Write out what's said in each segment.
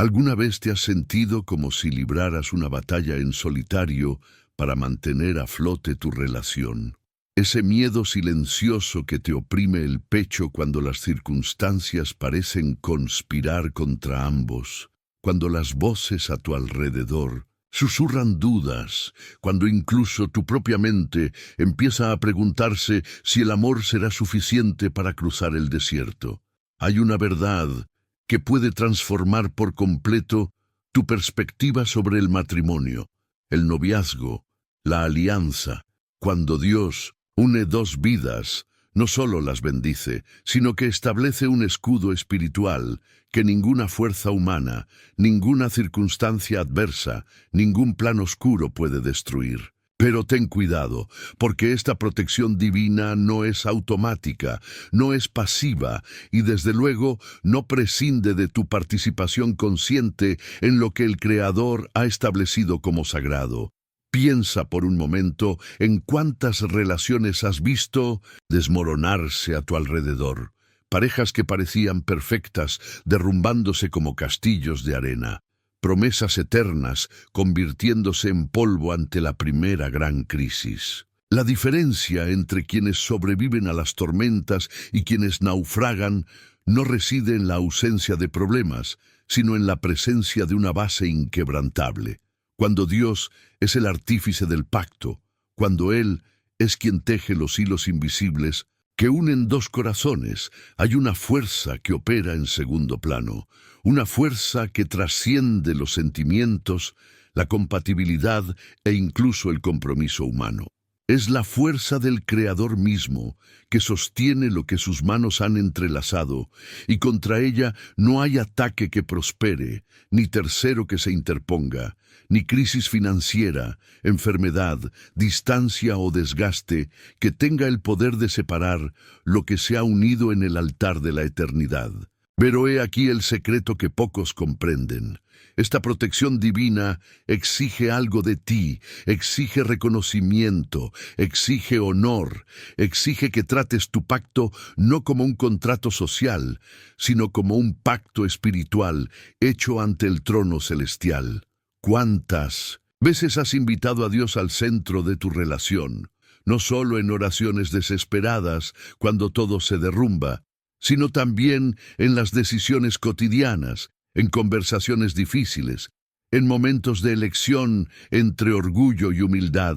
¿Alguna vez te has sentido como si libraras una batalla en solitario para mantener a flote tu relación? Ese miedo silencioso que te oprime el pecho cuando las circunstancias parecen conspirar contra ambos, cuando las voces a tu alrededor susurran dudas, cuando incluso tu propia mente empieza a preguntarse si el amor será suficiente para cruzar el desierto. Hay una verdad que puede transformar por completo tu perspectiva sobre el matrimonio, el noviazgo, la alianza. Cuando Dios une dos vidas, no solo las bendice, sino que establece un escudo espiritual que ninguna fuerza humana, ninguna circunstancia adversa, ningún plan oscuro puede destruir. Pero ten cuidado, porque esta protección divina no es automática, no es pasiva y desde luego no prescinde de tu participación consciente en lo que el Creador ha establecido como sagrado. Piensa por un momento en cuántas relaciones has visto desmoronarse a tu alrededor. Parejas que parecían perfectas, derrumbándose como castillos de arena. Promesas eternas convirtiéndose en polvo ante la primera gran crisis. La diferencia entre quienes sobreviven a las tormentas y quienes naufragan no reside en la ausencia de problemas, sino en la presencia de una base inquebrantable. Cuando Dios es el artífice del pacto, cuando Él es quien teje los hilos invisibles que unen dos corazones, hay una fuerza que opera en segundo plano, una fuerza que trasciende los sentimientos, la compatibilidad e incluso el compromiso humano. Es la fuerza del Creador mismo que sostiene lo que sus manos han entrelazado, y contra ella no hay ataque que prospere, ni tercero que se interponga, ni crisis financiera, enfermedad, distancia o desgaste que tenga el poder de separar lo que se ha unido en el altar de la eternidad. Pero he aquí el secreto que pocos comprenden. Esta protección divina exige algo de ti, exige reconocimiento, exige honor, exige que trates tu pacto no como un contrato social, sino como un pacto espiritual hecho ante el trono celestial. ¿Cuántas veces has invitado a Dios al centro de tu relación? No solo en oraciones desesperadas, cuando todo se derrumba, sino también en las decisiones cotidianas, en conversaciones difíciles, en momentos de elección entre orgullo y humildad.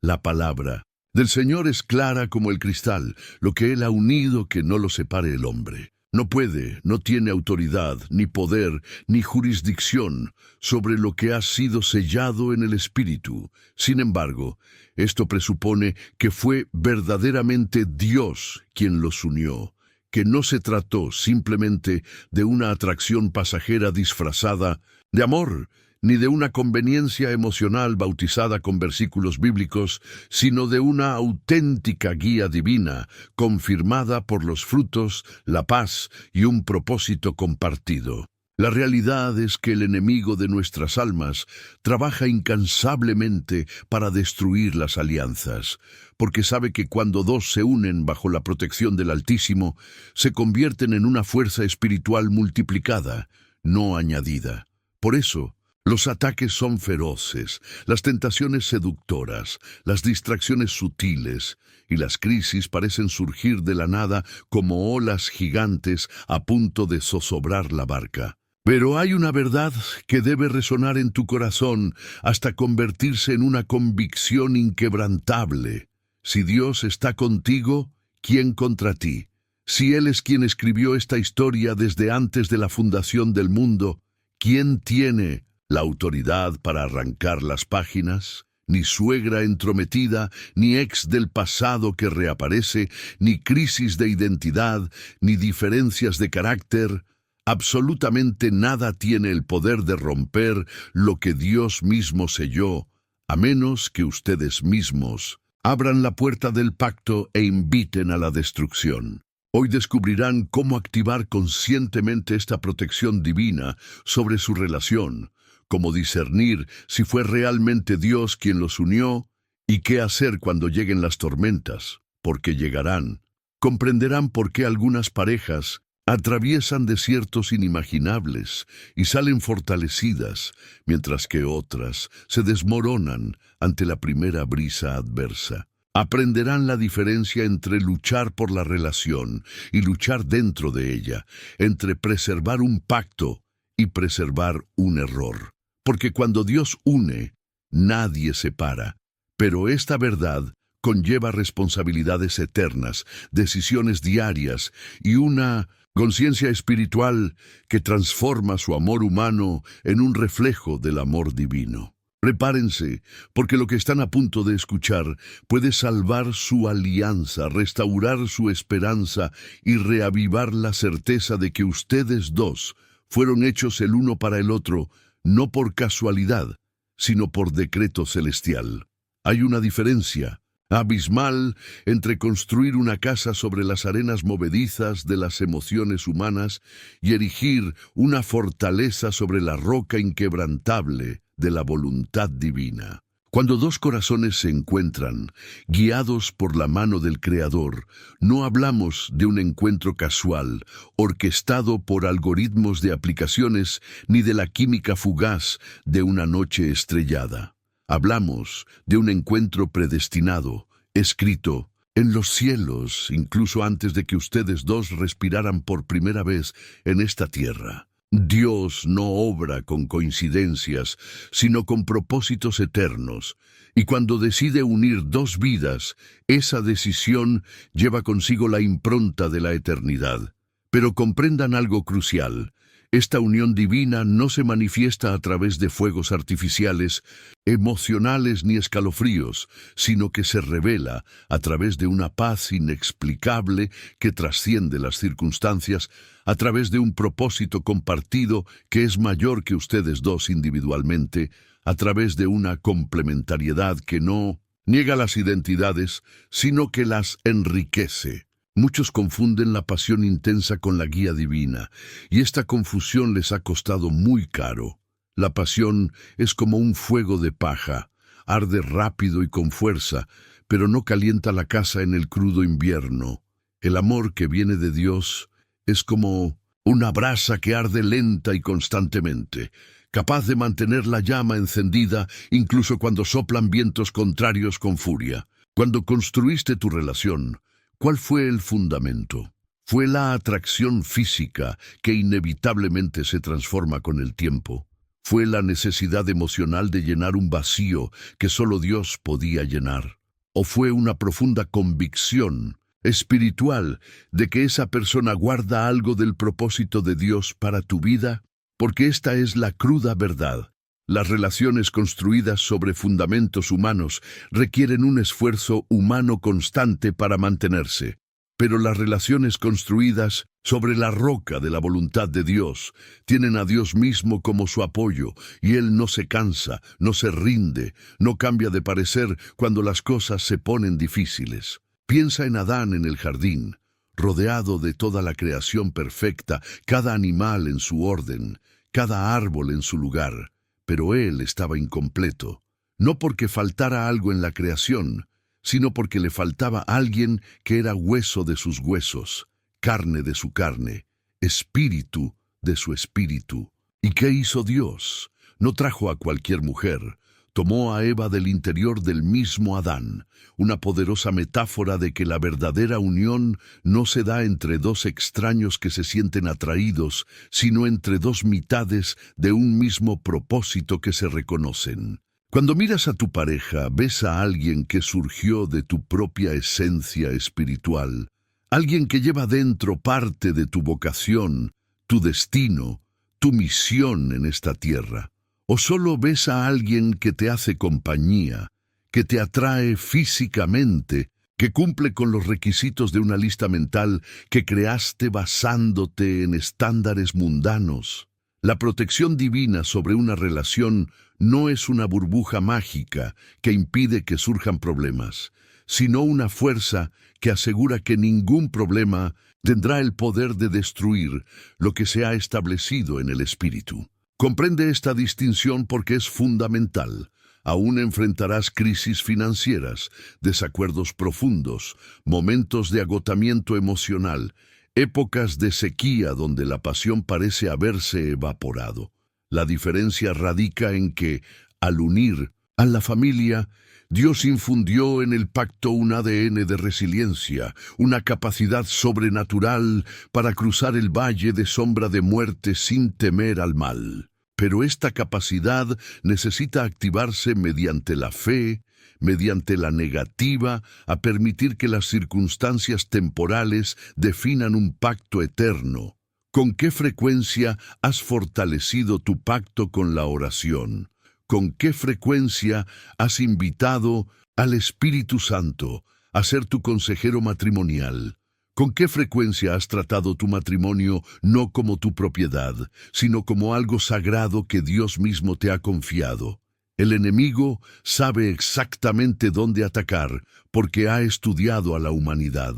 La palabra del Señor es clara como el cristal, lo que Él ha unido que no lo separe el hombre. No puede, no tiene autoridad, ni poder, ni jurisdicción sobre lo que ha sido sellado en el Espíritu. Sin embargo, esto presupone que fue verdaderamente Dios quien los unió, que no se trató simplemente de una atracción pasajera disfrazada de amor, ni de una conveniencia emocional bautizada con versículos bíblicos, sino de una auténtica guía divina, confirmada por los frutos, la paz y un propósito compartido. La realidad es que el enemigo de nuestras almas trabaja incansablemente para destruir las alianzas, porque sabe que cuando dos se unen bajo la protección del Altísimo, se convierten en una fuerza espiritual multiplicada, no añadida. Por eso, los ataques son feroces, las tentaciones seductoras, las distracciones sutiles, y las crisis parecen surgir de la nada como olas gigantes a punto de zozobrar la barca. Pero hay una verdad que debe resonar en tu corazón hasta convertirse en una convicción inquebrantable. Si Dios está contigo, ¿quién contra ti? Si Él es quien escribió esta historia desde antes de la fundación del mundo, ¿quién tiene la autoridad para arrancar las páginas? Ni suegra entrometida, ni ex del pasado que reaparece, ni crisis de identidad, ni diferencias de carácter. Absolutamente nada tiene el poder de romper lo que Dios mismo selló, a menos que ustedes mismos abran la puerta del pacto e inviten a la destrucción. Hoy descubrirán cómo activar conscientemente esta protección divina sobre su relación, cómo discernir si fue realmente Dios quien los unió y qué hacer cuando lleguen las tormentas, porque llegarán. Comprenderán por qué algunas parejas Atraviesan desiertos inimaginables y salen fortalecidas, mientras que otras se desmoronan ante la primera brisa adversa. Aprenderán la diferencia entre luchar por la relación y luchar dentro de ella, entre preservar un pacto y preservar un error. Porque cuando Dios une, nadie separa. Pero esta verdad conlleva responsabilidades eternas, decisiones diarias y una conciencia espiritual que transforma su amor humano en un reflejo del amor divino. Prepárense, porque lo que están a punto de escuchar puede salvar su alianza, restaurar su esperanza y reavivar la certeza de que ustedes dos fueron hechos el uno para el otro, no por casualidad, sino por decreto celestial. Hay una diferencia abismal entre construir una casa sobre las arenas movedizas de las emociones humanas y erigir una fortaleza sobre la roca inquebrantable de la voluntad divina. Cuando dos corazones se encuentran, guiados por la mano del Creador, no hablamos de un encuentro casual, orquestado por algoritmos de aplicaciones, ni de la química fugaz de una noche estrellada. Hablamos de un encuentro predestinado, escrito en los cielos, incluso antes de que ustedes dos respiraran por primera vez en esta tierra. Dios no obra con coincidencias, sino con propósitos eternos, y cuando decide unir dos vidas, esa decisión lleva consigo la impronta de la eternidad. Pero comprendan algo crucial. Esta unión divina no se manifiesta a través de fuegos artificiales, emocionales ni escalofríos, sino que se revela a través de una paz inexplicable que trasciende las circunstancias, a través de un propósito compartido que es mayor que ustedes dos individualmente, a través de una complementariedad que no niega las identidades, sino que las enriquece. Muchos confunden la pasión intensa con la guía divina, y esta confusión les ha costado muy caro. La pasión es como un fuego de paja, arde rápido y con fuerza, pero no calienta la casa en el crudo invierno. El amor que viene de Dios es como una brasa que arde lenta y constantemente, capaz de mantener la llama encendida incluso cuando soplan vientos contrarios con furia. Cuando construiste tu relación, ¿cuál fue el fundamento? ¿Fue la atracción física que inevitablemente se transforma con el tiempo? ¿Fue la necesidad emocional de llenar un vacío que solo Dios podía llenar? ¿O fue una profunda convicción espiritual de que esa persona guarda algo del propósito de Dios para tu vida? Porque esta es la cruda verdad. Las relaciones construidas sobre fundamentos humanos requieren un esfuerzo humano constante para mantenerse, pero las relaciones construidas sobre la roca de la voluntad de Dios tienen a Dios mismo como su apoyo, y Él no se cansa, no se rinde, no cambia de parecer cuando las cosas se ponen difíciles. Piensa en Adán en el jardín, rodeado de toda la creación perfecta, cada animal en su orden, cada árbol en su lugar. Pero él estaba incompleto, no porque faltara algo en la creación, sino porque le faltaba alguien que era hueso de sus huesos, carne de su carne, espíritu de su espíritu. ¿Y qué hizo Dios? No trajo a cualquier mujer, tomó a Eva del interior del mismo Adán, una poderosa metáfora de que la verdadera unión no se da entre dos extraños que se sienten atraídos, sino entre dos mitades de un mismo propósito que se reconocen. Cuando miras a tu pareja, ves a alguien que surgió de tu propia esencia espiritual, alguien que lleva dentro parte de tu vocación, tu destino, tu misión en esta tierra. ¿O solo ves a alguien que te hace compañía, que te atrae físicamente, que cumple con los requisitos de una lista mental que creaste basándote en estándares mundanos? La protección divina sobre una relación no es una burbuja mágica que impide que surjan problemas, sino una fuerza que asegura que ningún problema tendrá el poder de destruir lo que se ha establecido en el espíritu. Comprende esta distinción porque es fundamental. Aún enfrentarás crisis financieras, desacuerdos profundos, momentos de agotamiento emocional. épocas de sequía donde la pasión parece haberse evaporado. La diferencia radica en que, al unir a la familia, Dios infundió en el pacto un ADN de resiliencia, una capacidad sobrenatural para cruzar el valle de sombra de muerte sin temer al mal. Pero esta capacidad necesita activarse mediante la fe, mediante la negativa a permitir que las circunstancias temporales definan un pacto eterno. ¿Con qué frecuencia has fortalecido tu pacto con la oración? ¿Con qué frecuencia has invitado al Espíritu Santo a ser tu consejero matrimonial? ¿Con qué frecuencia has tratado tu matrimonio no como tu propiedad, sino como algo sagrado que Dios mismo te ha confiado? El enemigo sabe exactamente dónde atacar porque ha estudiado a la humanidad.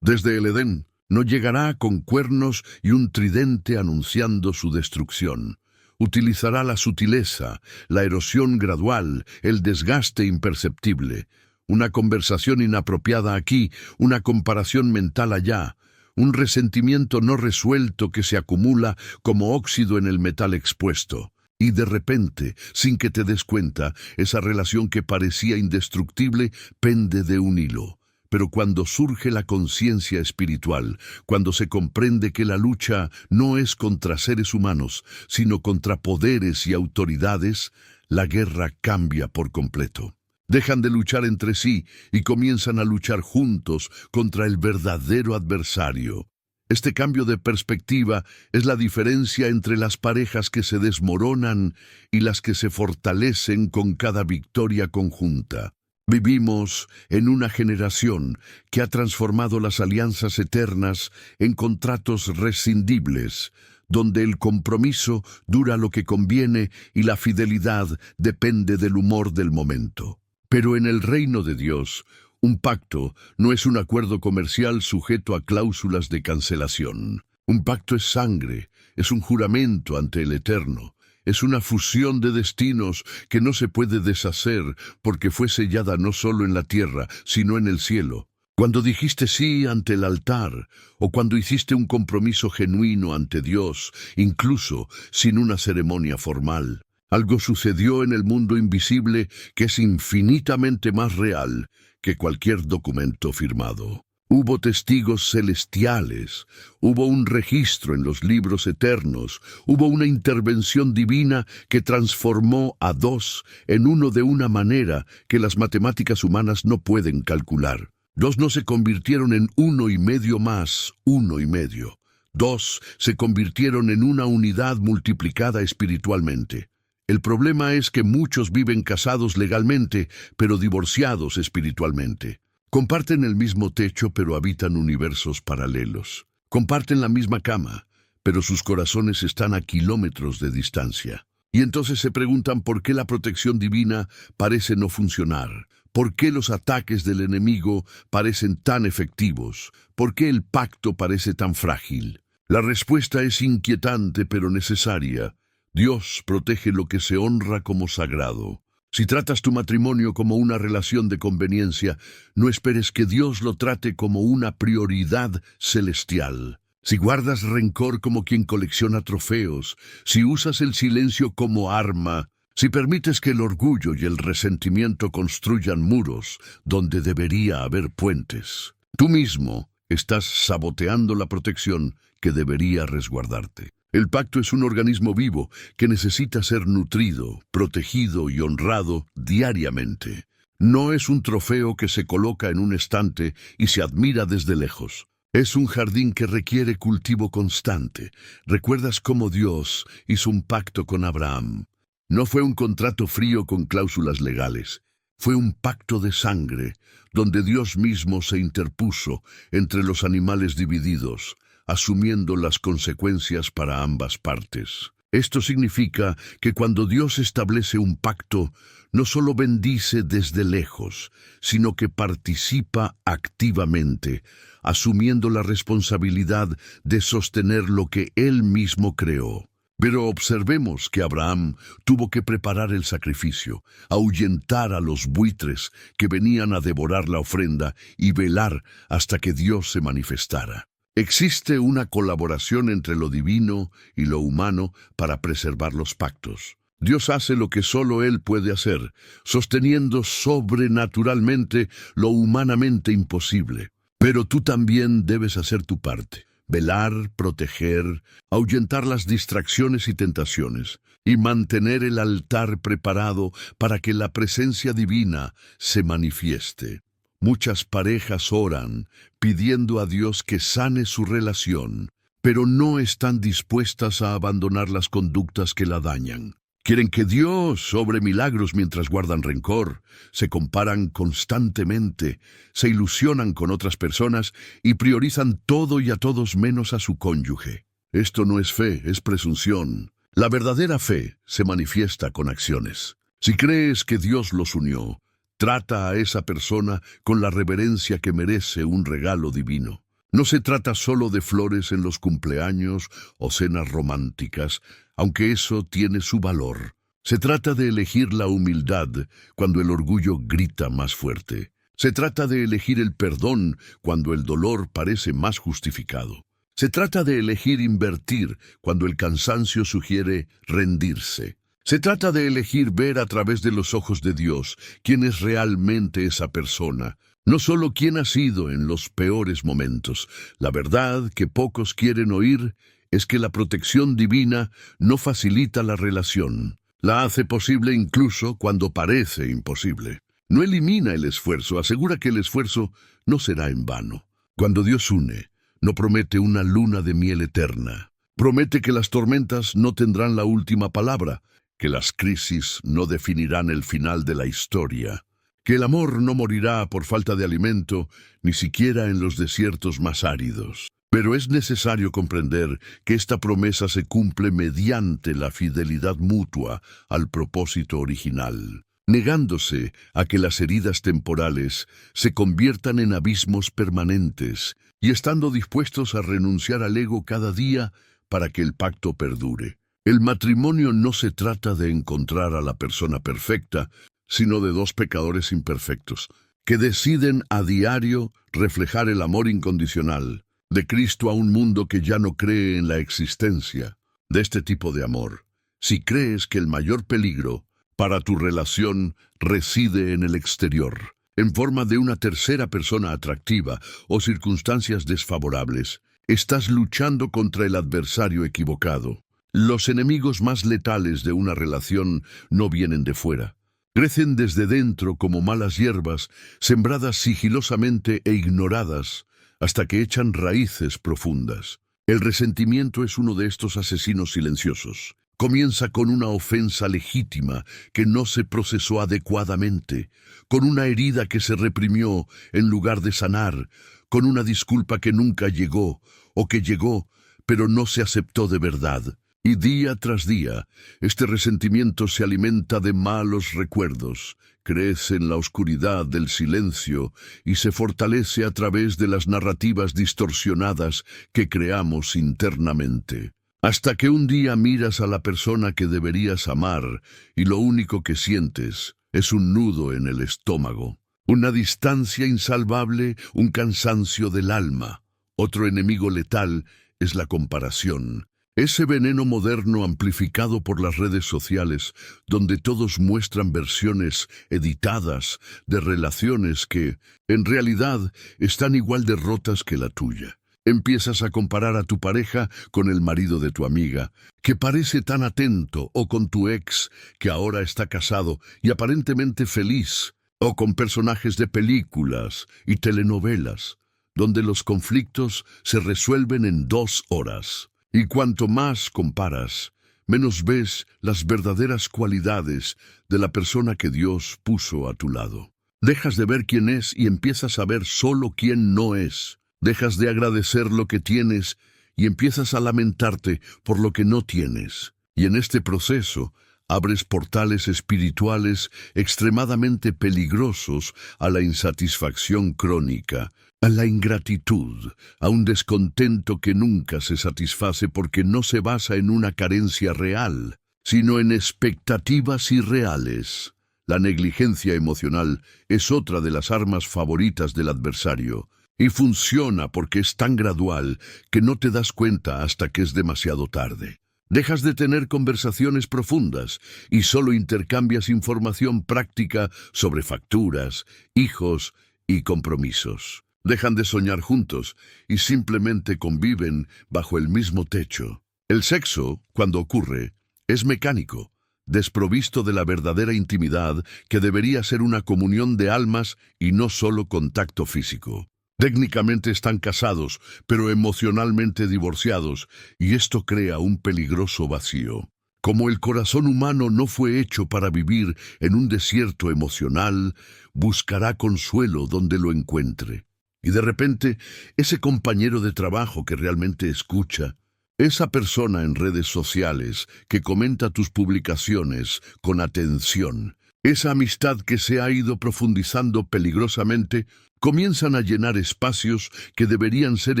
Desde el Edén, no llegará con cuernos y un tridente anunciando su destrucción. Utilizará la sutileza, la erosión gradual, el desgaste imperceptible. Una conversación inapropiada aquí, una comparación mental allá, un resentimiento no resuelto que se acumula como óxido en el metal expuesto. Y de repente, sin que te des cuenta, esa relación que parecía indestructible pende de un hilo. Pero cuando surge la conciencia espiritual, cuando se comprende que la lucha no es contra seres humanos, sino contra poderes y autoridades, la guerra cambia por completo. Dejan de luchar entre sí y comienzan a luchar juntos contra el verdadero adversario. Este cambio de perspectiva es la diferencia entre las parejas que se desmoronan y las que se fortalecen con cada victoria conjunta. Vivimos en una generación que ha transformado las alianzas eternas en contratos rescindibles, donde el compromiso dura lo que conviene y la fidelidad depende del humor del momento. Pero en el reino de Dios, un pacto no es un acuerdo comercial sujeto a cláusulas de cancelación. Un pacto es sangre, es un juramento ante el Eterno. Es una fusión de destinos que no se puede deshacer porque fue sellada no solo en la tierra, sino en el cielo. Cuando dijiste sí ante el altar, o cuando hiciste un compromiso genuino ante Dios, incluso sin una ceremonia formal, algo sucedió en el mundo invisible que es infinitamente más real que cualquier documento firmado. Hubo testigos celestiales, hubo un registro en los libros eternos, hubo una intervención divina que transformó a dos en uno de una manera que las matemáticas humanas no pueden calcular. Dos no se convirtieron en uno y medio más uno y medio. Dos se convirtieron en una unidad multiplicada espiritualmente. El problema es que muchos viven casados legalmente, pero divorciados espiritualmente. Comparten el mismo techo, pero habitan universos paralelos. Comparten la misma cama, pero sus corazones están a kilómetros de distancia. Y entonces se preguntan por qué la protección divina parece no funcionar, por qué los ataques del enemigo parecen tan efectivos, por qué el pacto parece tan frágil. La respuesta es inquietante pero necesaria. Dios protege lo que se honra como sagrado. Si tratas tu matrimonio como una relación de conveniencia, no esperes que Dios lo trate como una prioridad celestial. Si guardas rencor como quien colecciona trofeos, si usas el silencio como arma, si permites que el orgullo y el resentimiento construyan muros donde debería haber puentes, tú mismo estás saboteando la protección que debería resguardarte. El pacto es un organismo vivo que necesita ser nutrido, protegido y honrado diariamente. No es un trofeo que se coloca en un estante y se admira desde lejos. Es un jardín que requiere cultivo constante. ¿Recuerdas cómo Dios hizo un pacto con Abraham? No fue un contrato frío con cláusulas legales. Fue un pacto de sangre, donde Dios mismo se interpuso entre los animales divididos, asumiendo las consecuencias para ambas partes. Esto significa que cuando Dios establece un pacto, no solo bendice desde lejos, sino que participa activamente, asumiendo la responsabilidad de sostener lo que Él mismo creó. Pero observemos que Abraham tuvo que preparar el sacrificio, ahuyentar a los buitres que venían a devorar la ofrenda y velar hasta que Dios se manifestara. Existe una colaboración entre lo divino y lo humano para preservar los pactos. Dios hace lo que solo Él puede hacer, sosteniendo sobrenaturalmente lo humanamente imposible. Pero tú también debes hacer tu parte. Velar, proteger, ahuyentar las distracciones y tentaciones, y mantener el altar preparado para que la presencia divina se manifieste. Muchas parejas oran, pidiendo a Dios que sane su relación, pero no están dispuestas a abandonar las conductas que la dañan. Quieren que Dios obre milagros mientras guardan rencor, se comparan constantemente, se ilusionan con otras personas y priorizan todo y a todos menos a su cónyuge. Esto no es fe, es presunción. La verdadera fe se manifiesta con acciones. Si crees que Dios los unió, trata a esa persona con la reverencia que merece un regalo divino. No se trata solo de flores en los cumpleaños o cenas románticas, aunque eso tiene su valor. Se trata de elegir la humildad cuando el orgullo grita más fuerte. Se trata de elegir el perdón cuando el dolor parece más justificado. Se trata de elegir invertir cuando el cansancio sugiere rendirse. Se trata de elegir ver a través de los ojos de Dios quién es realmente esa persona, no solo quién ha sido en los peores momentos. La verdad que pocos quieren oír es que la protección divina no facilita la relación. La hace posible incluso cuando parece imposible. No elimina el esfuerzo, asegura que el esfuerzo no será en vano. Cuando Dios une, no promete una luna de miel eterna. Promete que las tormentas no tendrán la última palabra, que las crisis no definirán el final de la historia, que el amor no morirá por falta de alimento, ni siquiera en los desiertos más áridos. Pero es necesario comprender que esta promesa se cumple mediante la fidelidad mutua al propósito original, negándose a que las heridas temporales se conviertan en abismos permanentes y estando dispuestos a renunciar al ego cada día para que el pacto perdure. El matrimonio no se trata de encontrar a la persona perfecta, sino de dos pecadores imperfectos, que deciden a diario reflejar el amor incondicional de Cristo a un mundo que ya no cree en la existencia de este tipo de amor. Si crees que el mayor peligro para tu relación reside en el exterior, en forma de una tercera persona atractiva o circunstancias desfavorables, estás luchando contra el adversario equivocado. Los enemigos más letales de una relación no vienen de fuera. Crecen desde dentro como malas hierbas, sembradas sigilosamente e ignoradas, hasta que echan raíces profundas. El resentimiento es uno de estos asesinos silenciosos. Comienza con una ofensa legítima que no se procesó adecuadamente, con una herida que se reprimió en lugar de sanar, con una disculpa que nunca llegó, o que llegó, pero no se aceptó de verdad. Y día tras día, este resentimiento se alimenta de malos recuerdos, crece en la oscuridad del silencio y se fortalece a través de las narrativas distorsionadas que creamos internamente. Hasta que un día miras a la persona que deberías amar y lo único que sientes es un nudo en el estómago, una distancia insalvable, un cansancio del alma. Otro enemigo letal es la comparación. Ese veneno moderno amplificado por las redes sociales, donde todos muestran versiones editadas de relaciones que, en realidad, están igual de rotas que la tuya. Empiezas a comparar a tu pareja con el marido de tu amiga, que parece tan atento, o con tu ex, que ahora está casado y aparentemente feliz, o con personajes de películas y telenovelas, donde los conflictos se resuelven en 2 horas. Y cuanto más comparas, menos ves las verdaderas cualidades de la persona que Dios puso a tu lado. Dejas de ver quién es y empiezas a ver solo quién no es. Dejas de agradecer lo que tienes y empiezas a lamentarte por lo que no tienes. Y en este proceso abres portales espirituales extremadamente peligrosos a la insatisfacción crónica, a la ingratitud, a un descontento que nunca se satisface porque no se basa en una carencia real, sino en expectativas irreales. La negligencia emocional es otra de las armas favoritas del adversario. Y funciona porque es tan gradual que no te das cuenta hasta que es demasiado tarde. Dejas de tener conversaciones profundas y solo intercambias información práctica sobre facturas, hijos y compromisos. Dejan de soñar juntos y simplemente conviven bajo el mismo techo. El sexo, cuando ocurre, es mecánico, desprovisto de la verdadera intimidad que debería ser una comunión de almas y no solo contacto físico. Técnicamente están casados, pero emocionalmente divorciados, y esto crea un peligroso vacío. Como el corazón humano no fue hecho para vivir en un desierto emocional, buscará consuelo donde lo encuentre. Y de repente, ese compañero de trabajo que realmente escucha, esa persona en redes sociales que comenta tus publicaciones con atención, esa amistad que se ha ido profundizando peligrosamente, comienzan a llenar espacios que deberían ser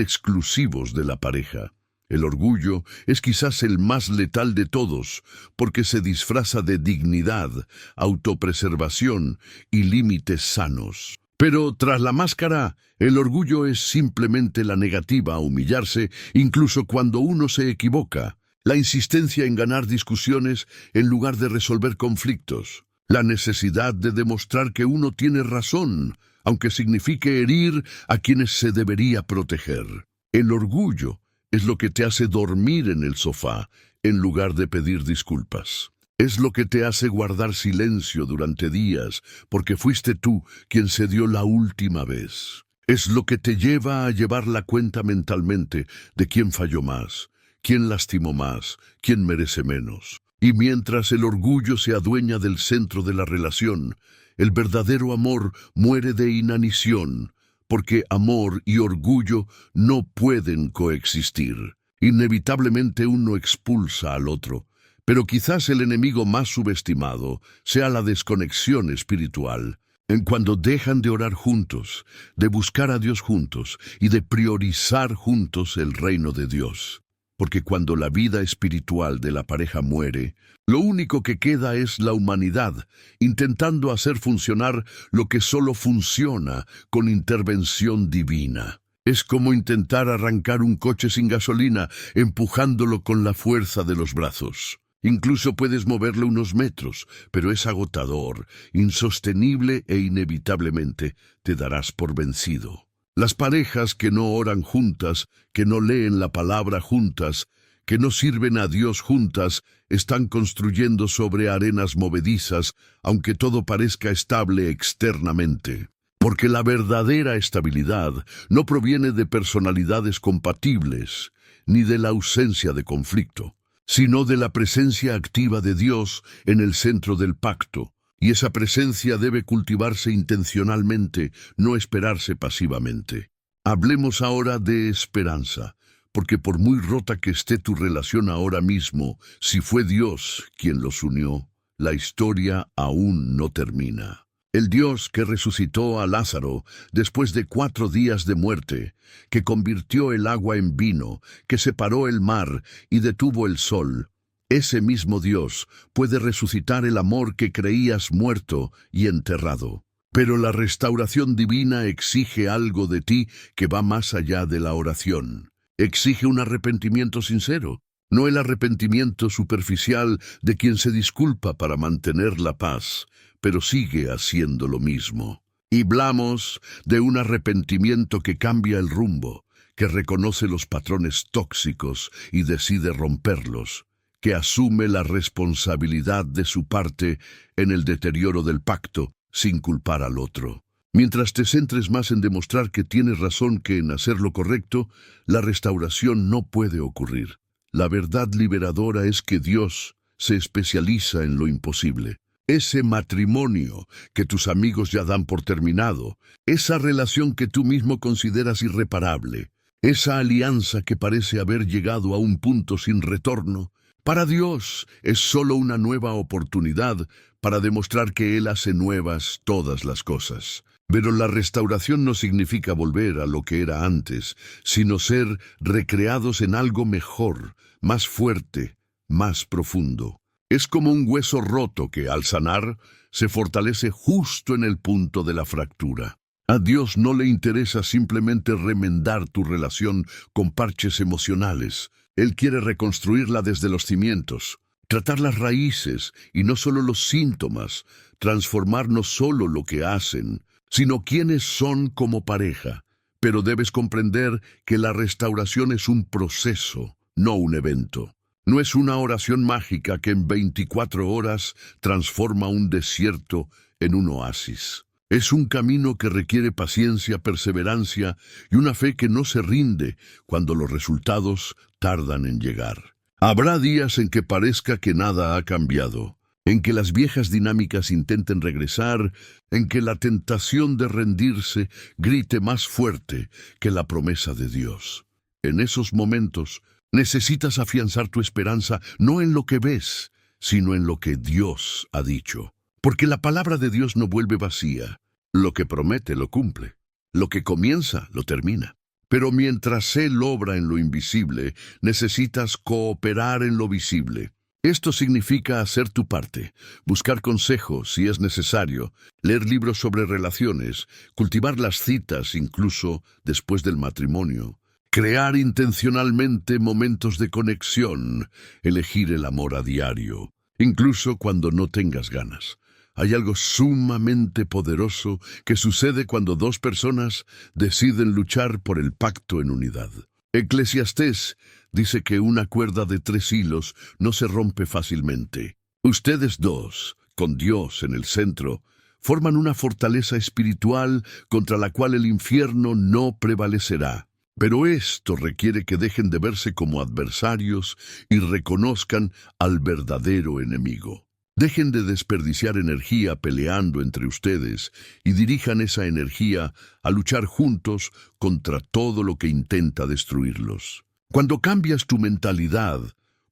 exclusivos de la pareja. El orgullo es quizás el más letal de todos, porque se disfraza de dignidad, autopreservación y límites sanos. Pero tras la máscara, el orgullo es simplemente la negativa a humillarse, incluso cuando uno se equivoca. La insistencia en ganar discusiones en lugar de resolver conflictos. La necesidad de demostrar que uno tiene razón, aunque signifique herir a quienes se debería proteger. El orgullo es lo que te hace dormir en el sofá en lugar de pedir disculpas. Es lo que te hace guardar silencio durante días porque fuiste tú quien se dio la última vez. Es lo que te lleva a llevar la cuenta mentalmente de quién falló más, quién lastimó más, quién merece menos. Y mientras el orgullo se adueña del centro de la relación, el verdadero amor muere de inanición, porque amor y orgullo no pueden coexistir. Inevitablemente uno expulsa al otro, pero quizás el enemigo más subestimado sea la desconexión espiritual. En cuando dejan de orar juntos, de buscar a Dios juntos y de priorizar juntos el reino de Dios. Porque cuando la vida espiritual de la pareja muere, lo único que queda es la humanidad, intentando hacer funcionar lo que solo funciona con intervención divina. Es como intentar arrancar un coche sin gasolina, empujándolo con la fuerza de los brazos. Incluso puedes moverlo unos metros, pero es agotador, insostenible e inevitablemente te darás por vencido. Las parejas que no oran juntas, que no leen la palabra juntas, que no sirven a Dios juntas, están construyendo sobre arenas movedizas, aunque todo parezca estable externamente. Porque la verdadera estabilidad no proviene de personalidades compatibles, ni de la ausencia de conflicto, sino de la presencia activa de Dios en el centro del pacto. Y esa presencia debe cultivarse intencionalmente, no esperarse pasivamente. Hablemos ahora de esperanza, porque por muy rota que esté tu relación ahora mismo, si fue Dios quien los unió, la historia aún no termina. El Dios que resucitó a Lázaro después de 4 días de muerte, que convirtió el agua en vino, que separó el mar y detuvo el sol, ese mismo Dios puede resucitar el amor que creías muerto y enterrado. Pero la restauración divina exige algo de ti que va más allá de la oración. Exige un arrepentimiento sincero, no el arrepentimiento superficial de quien se disculpa para mantener la paz, pero sigue haciendo lo mismo. Y hablamos de un arrepentimiento que cambia el rumbo, que reconoce los patrones tóxicos y decide romperlos, que asume la responsabilidad de su parte en el deterioro del pacto sin culpar al otro. Mientras te centres más en demostrar que tienes razón que en hacer lo correcto, la restauración no puede ocurrir. La verdad liberadora es que Dios se especializa en lo imposible. Ese matrimonio que tus amigos ya dan por terminado, esa relación que tú mismo consideras irreparable, esa alianza que parece haber llegado a un punto sin retorno, para Dios es solo una nueva oportunidad para demostrar que Él hace nuevas todas las cosas. Pero la restauración no significa volver a lo que era antes, sino ser recreados en algo mejor, más fuerte, más profundo. Es como un hueso roto que, al sanar, se fortalece justo en el punto de la fractura. A Dios no le interesa simplemente remendar tu relación con parches emocionales. Él quiere reconstruirla desde los cimientos, tratar las raíces y no solo los síntomas, transformar no solo lo que hacen, sino quiénes son como pareja. Pero debes comprender que la restauración es un proceso, no un evento. No es una oración mágica que en 24 horas transforma un desierto en un oasis. Es un camino que requiere paciencia, perseverancia y una fe que no se rinde cuando los resultados tardan en llegar. Habrá días en que parezca que nada ha cambiado, en que las viejas dinámicas intenten regresar, en que la tentación de rendirse grite más fuerte que la promesa de Dios. En esos momentos, necesitas afianzar tu esperanza no en lo que ves, sino en lo que Dios ha dicho. Porque la palabra de Dios no vuelve vacía. Lo que promete lo cumple. Lo que comienza lo termina. Pero mientras Él obra en lo invisible, necesitas cooperar en lo visible. Esto significa hacer tu parte, buscar consejos si es necesario, leer libros sobre relaciones, cultivar las citas incluso después del matrimonio, crear intencionalmente momentos de conexión, elegir el amor a diario, incluso cuando no tengas ganas. Hay algo sumamente poderoso que sucede cuando dos personas deciden luchar por el pacto en unidad. Eclesiastés dice que una cuerda de 3 hilos no se rompe fácilmente. Ustedes dos, con Dios en el centro, forman una fortaleza espiritual contra la cual el infierno no prevalecerá. Pero esto requiere que dejen de verse como adversarios y reconozcan al verdadero enemigo. Dejen de desperdiciar energía peleando entre ustedes y dirijan esa energía a luchar juntos contra todo lo que intenta destruirlos. Cuando cambias tu mentalidad,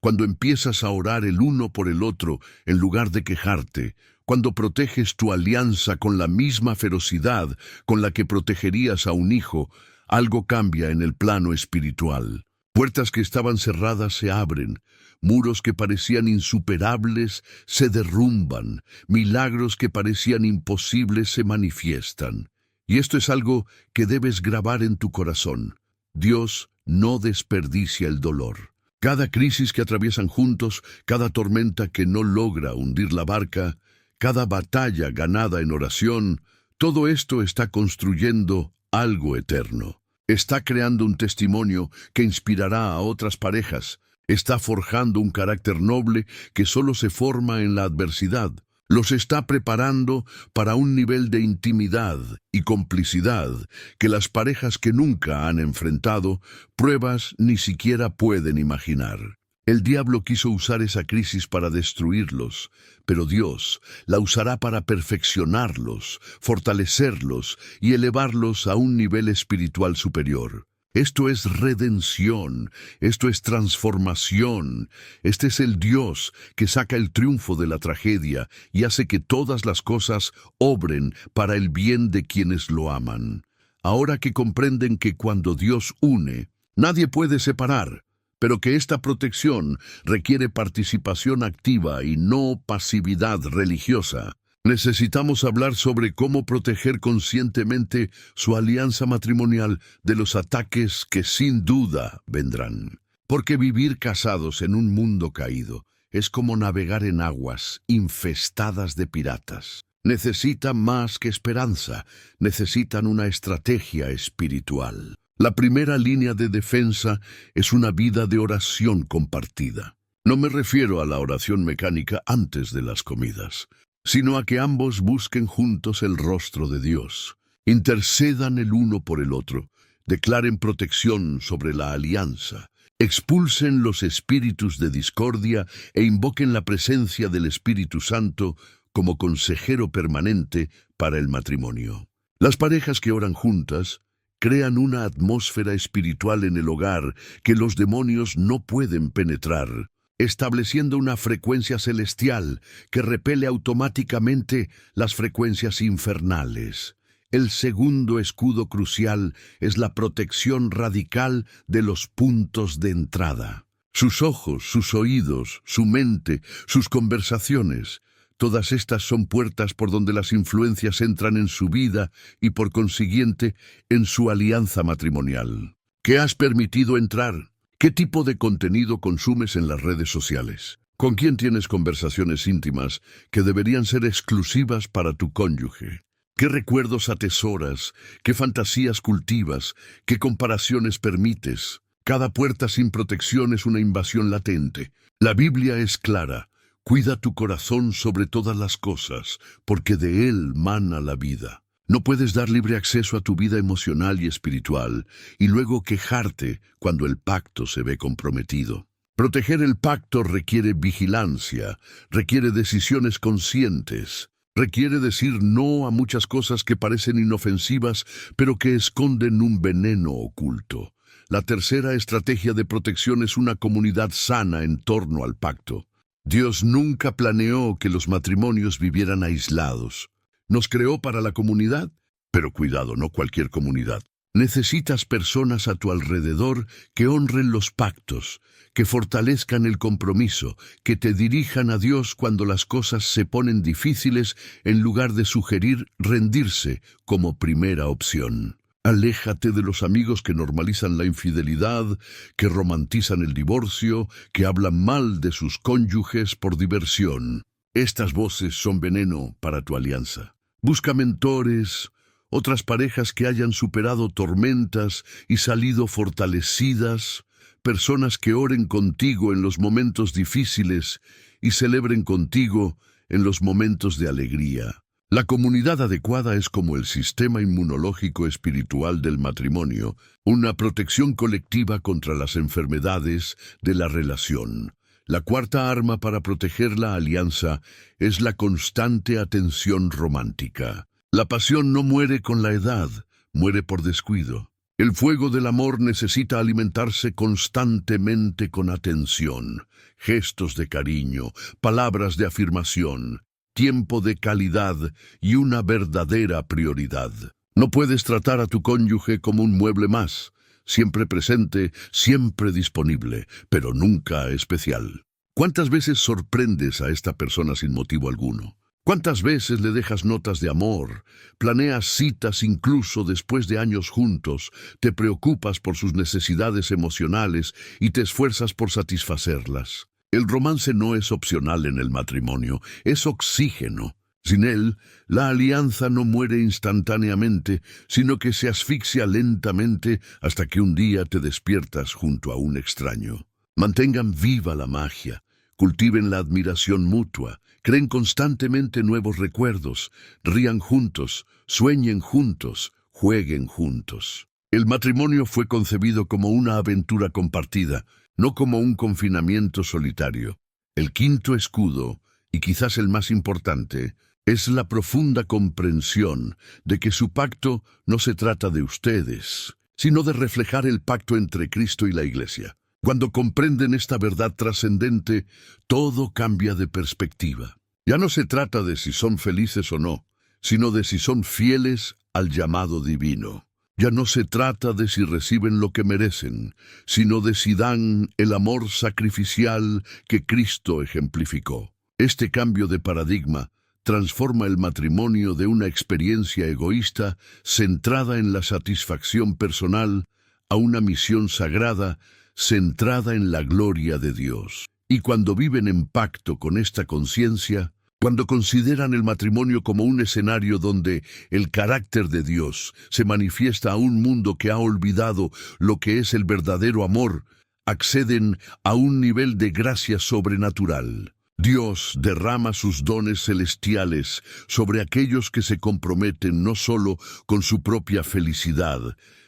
cuando empiezas a orar el uno por el otro en lugar de quejarte, cuando proteges tu alianza con la misma ferocidad con la que protegerías a un hijo, algo cambia en el plano espiritual. Puertas que estaban cerradas se abren, muros que parecían insuperables se derrumban, milagros que parecían imposibles se manifiestan. Y esto es algo que debes grabar en tu corazón. Dios no desperdicia el dolor. Cada crisis que atraviesan juntos, cada tormenta que no logra hundir la barca, cada batalla ganada en oración, todo esto está construyendo algo eterno. Está creando un testimonio que inspirará a otras parejas. Está forjando un carácter noble que solo se forma en la adversidad. Los está preparando para un nivel de intimidad y complicidad que las parejas que nunca han enfrentado pruebas ni siquiera pueden imaginar. El diablo quiso usar esa crisis para destruirlos, pero Dios la usará para perfeccionarlos, fortalecerlos y elevarlos a un nivel espiritual superior. Esto es redención, esto es transformación, este es el Dios que saca el triunfo de la tragedia y hace que todas las cosas obren para el bien de quienes lo aman. Ahora que comprenden que cuando Dios une, nadie puede separar, pero que esta protección requiere participación activa y no pasividad religiosa. Necesitamos hablar sobre cómo proteger conscientemente su alianza matrimonial de los ataques que sin duda vendrán. Porque vivir casados en un mundo caído es como navegar en aguas infestadas de piratas. Necesitan más que esperanza, necesitan una estrategia espiritual. La primera línea de defensa es una vida de oración compartida. No me refiero a la oración mecánica antes de las comidas, sino a que ambos busquen juntos el rostro de Dios, intercedan el uno por el otro, declaren protección sobre la alianza, expulsen los espíritus de discordia e invoquen la presencia del Espíritu Santo como consejero permanente para el matrimonio. Las parejas que oran juntas crean una atmósfera espiritual en el hogar que los demonios no pueden penetrar, estableciendo una frecuencia celestial que repele automáticamente las frecuencias infernales. El segundo escudo crucial es la protección radical de los puntos de entrada. Sus ojos, sus oídos, su mente, sus conversaciones, Todas estas son puertas por donde las influencias entran en su vida y por consiguiente en su alianza matrimonial. ¿Qué has permitido entrar? ¿Qué tipo de contenido consumes en las redes sociales? ¿Con quién tienes conversaciones íntimas que deberían ser exclusivas para tu cónyuge? ¿Qué recuerdos atesoras? ¿Qué fantasías cultivas? ¿Qué comparaciones permites? Cada puerta sin protección es una invasión latente. La Biblia es clara. Cuida tu corazón sobre todas las cosas, porque de él mana la vida. No puedes dar libre acceso a tu vida emocional y espiritual y luego quejarte cuando el pacto se ve comprometido. Proteger el pacto requiere vigilancia, requiere decisiones conscientes, requiere decir no a muchas cosas que parecen inofensivas, pero que esconden un veneno oculto. La tercera estrategia de protección es una comunidad sana en torno al pacto. Dios nunca planeó que los matrimonios vivieran aislados. Nos creó para la comunidad, pero cuidado, no cualquier comunidad. Necesitas personas a tu alrededor que honren los pactos, que fortalezcan el compromiso, que te dirijan a Dios cuando las cosas se ponen difíciles en lugar de sugerir rendirse como primera opción. Aléjate de los amigos que normalizan la infidelidad, que romantizan el divorcio, que hablan mal de sus cónyuges por diversión. Estas voces son veneno para tu alianza. Busca mentores, otras parejas que hayan superado tormentas y salido fortalecidas, personas que oren contigo en los momentos difíciles y celebren contigo en los momentos de alegría. La comunidad adecuada es como el sistema inmunológico espiritual del matrimonio, una protección colectiva contra las enfermedades de la relación. La cuarta arma para proteger la alianza es la constante atención romántica. La pasión no muere con la edad, muere por descuido. El fuego del amor necesita alimentarse constantemente con atención, gestos de cariño, palabras de afirmación, tiempo de calidad y una verdadera prioridad. No puedes tratar a tu cónyuge como un mueble más, siempre presente, siempre disponible, pero nunca especial. ¿Cuántas veces sorprendes a esta persona sin motivo alguno? ¿Cuántas veces le dejas notas de amor? Planeas citas incluso después de años juntos, te preocupas por sus necesidades emocionales y te esfuerzas por satisfacerlas. El romance no es opcional en el matrimonio, es oxígeno. Sin él, la alianza no muere instantáneamente, sino que se asfixia lentamente hasta que un día te despiertas junto a un extraño. Mantengan viva la magia, cultiven la admiración mutua, creen constantemente nuevos recuerdos, rían juntos, sueñen juntos, jueguen juntos. El matrimonio fue concebido como una aventura compartida, no como un confinamiento solitario. El quinto escudo, y quizás el más importante, es la profunda comprensión de que su pacto no se trata de ustedes, sino de reflejar el pacto entre Cristo y la Iglesia. Cuando comprenden esta verdad trascendente, todo cambia de perspectiva. Ya no se trata de si son felices o no, sino de si son fieles al llamado divino. Ya no se trata de si reciben lo que merecen, sino de si dan el amor sacrificial que Cristo ejemplificó. Este cambio de paradigma transforma el matrimonio de una experiencia egoísta centrada en la satisfacción personal a una misión sagrada centrada en la gloria de Dios. Y cuando viven en pacto con esta conciencia, cuando consideran el matrimonio como un escenario donde el carácter de Dios se manifiesta a un mundo que ha olvidado lo que es el verdadero amor, acceden a un nivel de gracia sobrenatural. Dios derrama sus dones celestiales sobre aquellos que se comprometen no solo con su propia felicidad,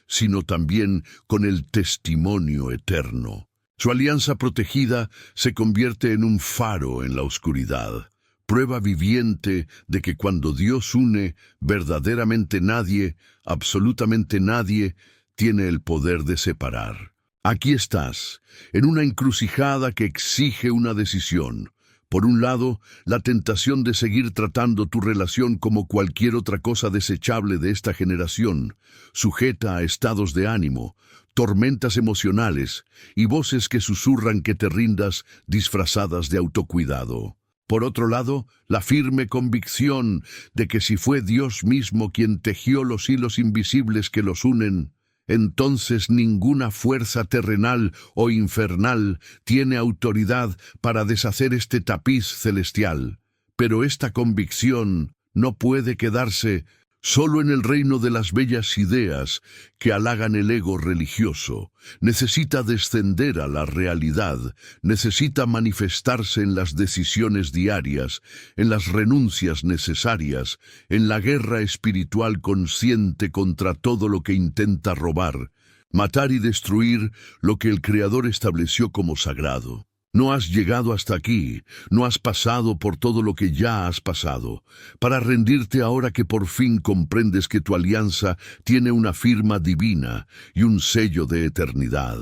sino también con el testimonio eterno. Su alianza protegida se convierte en un faro en la oscuridad. Prueba viviente de que cuando Dios une, verdaderamente nadie, absolutamente nadie, tiene el poder de separar. Aquí estás, en una encrucijada que exige una decisión. Por un lado, la tentación de seguir tratando tu relación como cualquier otra cosa desechable de esta generación, sujeta a estados de ánimo, tormentas emocionales y voces que susurran que te rindas disfrazadas de autocuidado. Por otro lado, la firme convicción de que si fue Dios mismo quien tejió los hilos invisibles que los unen, entonces ninguna fuerza terrenal o infernal tiene autoridad para deshacer este tapiz celestial. Pero esta convicción no puede quedarse solo en el reino de las bellas ideas que halagan el ego religioso. Necesita descender a la realidad, necesita manifestarse en las decisiones diarias, en las renuncias necesarias, en la guerra espiritual consciente contra todo lo que intenta robar, matar y destruir lo que el Creador estableció como sagrado. No has llegado hasta aquí, no has pasado por todo lo que ya has pasado, para rendirte ahora que por fin comprendes que tu alianza tiene una firma divina y un sello de eternidad.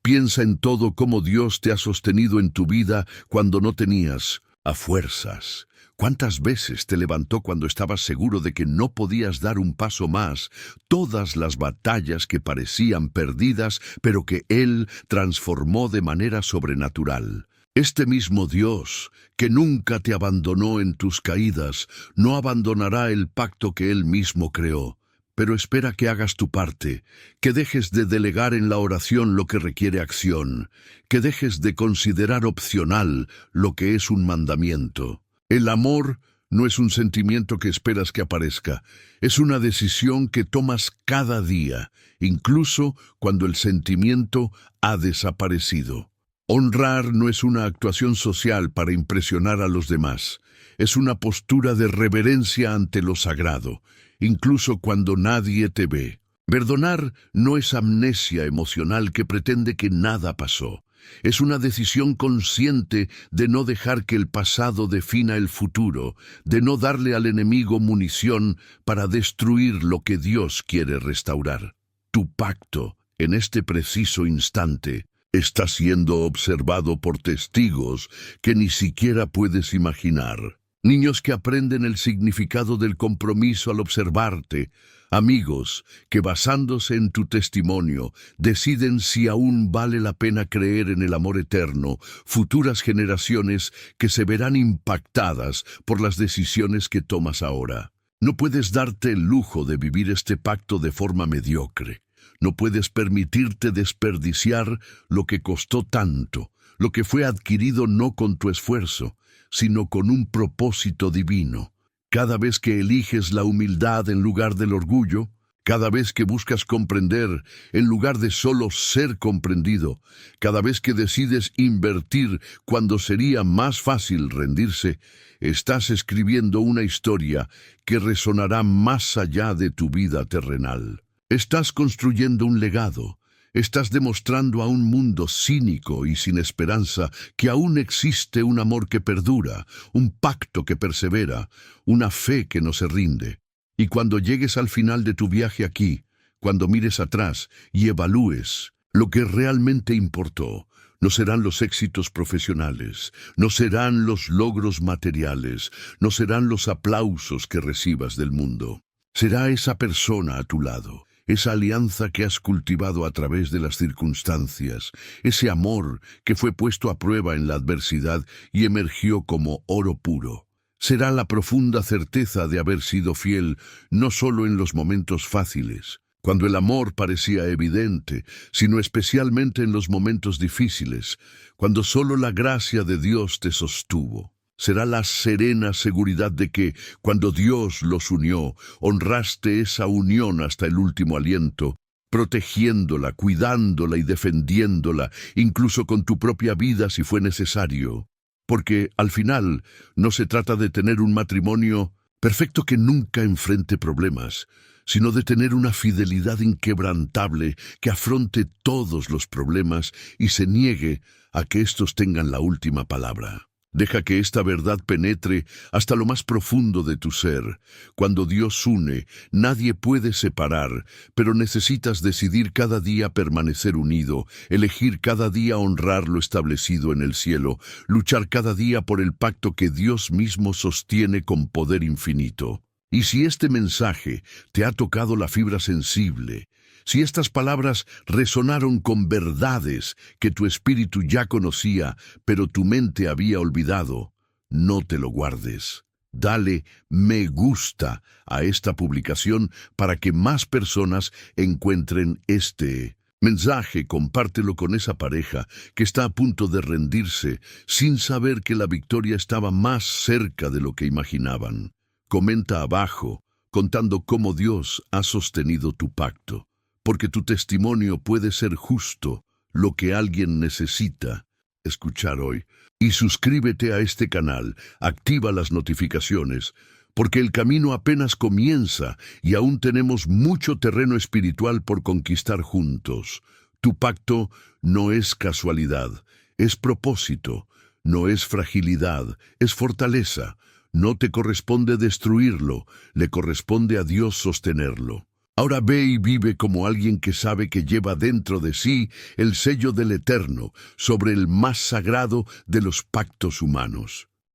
Piensa en todo cómo Dios te ha sostenido en tu vida cuando no tenías, a fuerzas. ¿Cuántas veces te levantó cuando estabas seguro de que no podías dar un paso más? Todas las batallas que parecían perdidas, pero que Él transformó de manera sobrenatural. Este mismo Dios, que nunca te abandonó en tus caídas, no abandonará el pacto que Él mismo creó. Pero espera que hagas tu parte, que dejes de delegar en la oración lo que requiere acción, que dejes de considerar opcional lo que es un mandamiento. El amor no es un sentimiento que esperas que aparezca, es una decisión que tomas cada día, incluso cuando el sentimiento ha desaparecido. Honrar no es una actuación social para impresionar a los demás, es una postura de reverencia ante lo sagrado, incluso cuando nadie te ve. Perdonar no es amnesia emocional que pretende que nada pasó. Es una decisión consciente de no dejar que el pasado defina el futuro, de no darle al enemigo munición para destruir lo que Dios quiere restaurar. Tu pacto, en este preciso instante, está siendo observado por testigos que ni siquiera puedes imaginar. Niños que aprenden el significado del compromiso al observarte, amigos que basándose en tu testimonio deciden si aún vale la pena creer en el amor eterno, futuras generaciones que se verán impactadas por las decisiones que tomas ahora. No puedes darte el lujo de vivir este pacto de forma mediocre. No puedes permitirte desperdiciar lo que costó tanto, lo que fue adquirido no con tu esfuerzo, sino con un propósito divino. Cada vez que eliges la humildad en lugar del orgullo, cada vez que buscas comprender en lugar de solo ser comprendido, cada vez que decides invertir cuando sería más fácil rendirse, estás escribiendo una historia que resonará más allá de tu vida terrenal. Estás construyendo un legado. Estás demostrando a un mundo cínico y sin esperanza que aún existe un amor que perdura, un pacto que persevera, una fe que no se rinde. Y cuando llegues al final de tu viaje aquí, cuando mires atrás y evalúes lo que realmente importó, no serán los éxitos profesionales, no serán los logros materiales, no serán los aplausos que recibas del mundo. Será esa persona a tu lado, esa alianza que has cultivado a través de las circunstancias, ese amor que fue puesto a prueba en la adversidad y emergió como oro puro. Será la profunda certeza de haber sido fiel no solo en los momentos fáciles, cuando el amor parecía evidente, sino especialmente en los momentos difíciles, cuando solo la gracia de Dios te sostuvo. Será la serena seguridad de que, cuando Dios los unió, honraste esa unión hasta el último aliento, protegiéndola, cuidándola y defendiéndola, incluso con tu propia vida si fue necesario. Porque, al final, no se trata de tener un matrimonio perfecto que nunca enfrente problemas, sino de tener una fidelidad inquebrantable que afronte todos los problemas y se niegue a que éstos tengan la última palabra. Deja que esta verdad penetre hasta lo más profundo de tu ser. Cuando Dios une, nadie puede separar, pero necesitas decidir cada día permanecer unido, elegir cada día honrar lo establecido en el cielo, luchar cada día por el pacto que Dios mismo sostiene con poder infinito. Y si este mensaje te ha tocado la fibra sensible, si estas palabras resonaron con verdades que tu espíritu ya conocía, pero tu mente había olvidado, no te lo guardes. Dale me gusta a esta publicación para que más personas encuentren este mensaje. Compártelo con esa pareja que está a punto de rendirse sin saber que la victoria estaba más cerca de lo que imaginaban. Comenta abajo contando cómo Dios ha sostenido tu pacto, porque tu testimonio puede ser justo, lo que alguien necesita escuchar hoy. Y suscríbete a este canal, activa las notificaciones, porque el camino apenas comienza y aún tenemos mucho terreno espiritual por conquistar juntos. Tu pacto no es casualidad, es propósito, no es fragilidad, es fortaleza. No te corresponde destruirlo, le corresponde a Dios sostenerlo. Ahora ve y vive como alguien que sabe que lleva dentro de sí el sello del Eterno sobre el más sagrado de los pactos humanos.